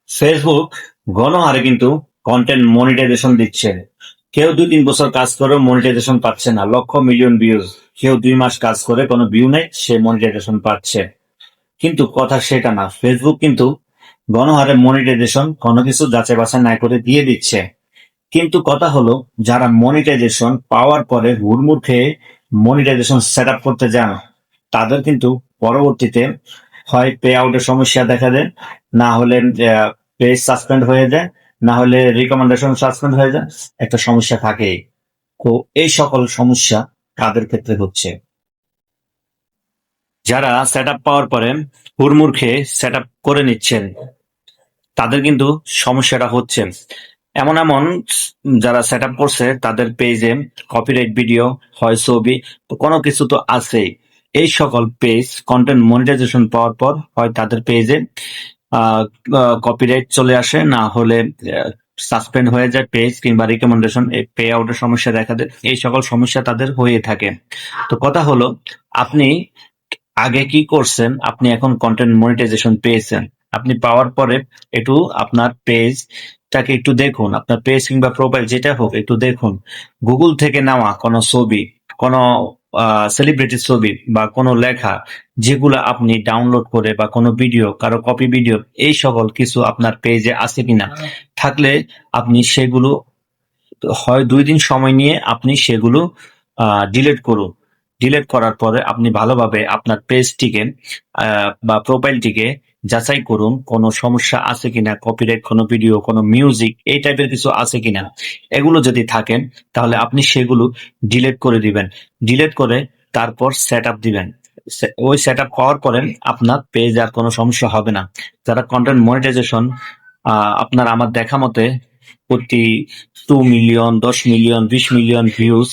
Facebook গণহারে কিন্তু content monetization দিচ্ছে। কেউ 2-3 বছর কাজ করে মনিটাইজেশন পাচ্ছে না, লক্ষ মিলিয়ন ভিউজ। কেউ 2 মাস কাজ করে কোনো ভিউ নেই, সে মনিটাইজেশন পাচ্ছে। কিন্তু কথা সেটা না, ফেসবুক কিন্তু গণহারে মনিটাইজেশন কোনো কিছু যাচাই বাছাই না করে দিয়ে দিচ্ছে। কিন্তু কথা হলো, যারা মনিটাইজেশন পাওয়ার পরে হুড়মুড় খেয়ে মনিটাইজেশন সেট আপ করতে যান, তাদের কিন্তু পরবর্তীতে হয় পে আউটের সমস্যা দেখা দেয়, না হলে পেজ সাসপেন্ড হয়ে যায়, না হলে রিকমেন্ডেশন সাসপেন্ড হয়ে যায়। একটা সমস্যা থাকেই। তো এই সকল সমস্যা কাদের ক্ষেত্রে হচ্ছে? যারা সেট আপ পাওয়ার পরে হুড়মুড় খেয়ে সেট আপ করে নিচ্ছেন, তাদের কিন্তু সমস্যাটা হচ্ছে। এমন এমন যারা সেট আপ করছে তাদের পেজে কপিরাইট ভিডিও হয়, ছবি, তো কোনো কিছু তো আছেই। এই সকল পেজ কন্টেন্ট মনিটাইজেশন পাওয়ার পর হয় তাদের পেজে কপিরাইট চলে আসে, না হলে সাসপেন্ড হয়ে যায় পেজ, কিংবা রিকমেন্ডেশন পে আউটের সমস্যা দেখা দেয়। এই সকল সমস্যা তাদের হয়ে থাকে। তো কথা হলো, আপনি আগে কি করছেন, আপনি এখন কন্টেন্ট মনিটাইজেশন পেয়েছেন, আপনি পাওয়ার পরে একটু আপনার পেজটাকে একটু দেখুন, আপনার পেজ কিংবা প্রোফাইল যেটা হোক একটু দেখুন। গুগল থেকে নেওয়া কোনো ছবি, কোনো সেলিব্রিটির ছবি বা কোনো লেখা, যেগুলো আপনি ডাউনলোড করে, বা কোনো ভিডিও, কারো কপি ভিডিও, এই সকল কিছু আপনার পেজে আছে কিনা, থাকলে আপনি সেগুলো হয় 2 দিন সময় নিয়ে আপনি সেগুলো ডিলিট করুন। ডিলিট করার পরে আপনি ভালোভাবে আপনার পেজটিকে বা প্রোফাইলটিকে যাচাই করুন, কোনো সমস্যা আছে কিনা, কপিরাইট কোনো ভিডিও, কোনো মিউজিক, এই টাইপের কিছু আছে কিনা। এগুলো যদি থাকেন, তাহলে আপনি সেগুলো ডিলিট করে দিবেন। ডিলিট করে তারপর সেট আপ দিবেন। ওই সেট আপ হওয়ার পরে আপনার পেজ আর কোনো সমস্যা হবে না। যারা কন্টেন্ট মনিটাইজেশন আপনার আমার দেখা মতে প্রতি 2 million, 10 million, 20 million views,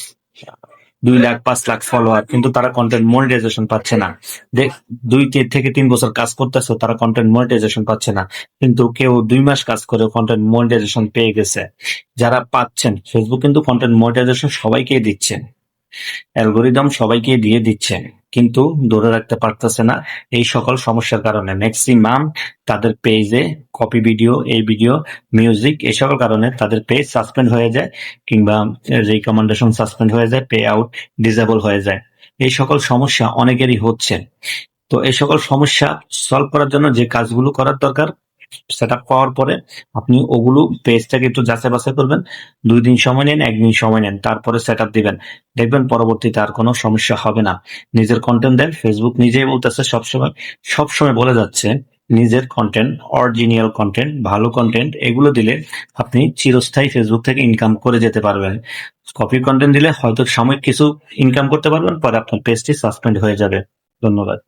2 lakh, 5 lakh follower, কিন্তু তারা কন্টেন্ট মনিটাইজেশন পাচ্ছে না। 2 থেকে 3 বছর কাজ করতেছে, তারা কন্টেন্ট মনিটাইজেশন পাচ্ছে না। কিন্তু কেউ 2 মাস কাজ করে কন্টেন্ট মনিটাইজেশন পেয়ে গেছে। যারা পাচ্ছেন, ফেসবুক কিন্তু কন্টেন্ট মনিটাইজেশন সবাইকে দিচ্ছে, অ্যালগোরিদম সবাইকে দিয়ে দিচ্ছে, কিন্তু ধরে রাখতে পারতেছে না। এই সকল সমস্যার কারণে ম্যাক্সিমাম তাদের পেজে কপি ভিডিও, এই ভিডিও, মিউজিক, এই সকল কারণে তাদের পেজ সাসপেন্ড হয়ে যায়, কিংবা রিকমেন্ডেশন সাসপেন্ড হয়ে যায়, পে আউট ডিসেবল হয়ে যায়। এই সকল সমস্যা অনেকেরই হচ্ছে। তো এই সকল সমস্যা সলভ করার জন্য যে কাজগুলো করার দরকার, সেট আপ পাওয়ার পরে আপনি ওগুলো পেজটাকে একটু যাচাই বাছাই করবেন। 2 দিন সময় নেন, 1 দিন সময় নেন, তারপরে সেট আপ দিবেন। দেখবেন পরবর্তীতে আর কোনো সমস্যা হবে না। নিজের কন্টেন্ট দেন। ফেসবুক নিজেই বলতেছে, সবসময় বলে যাচ্ছে, নিজের কন্টেন্ট, অরিজিনাল কন্টেন্ট, ভালো কন্টেন্ট, এগুলো দিলে আপনি চিরস্থায়ী ফেসবুক থেকে ইনকাম করে যেতে পারবেন। কপি কন্টেন্ট দিলে হয়তো সাময়িক কিছু ইনকাম করতে পারবেন, পরে আপনার পেজটি সাসপেন্ড হয়ে যাবে। ধন্যবাদ।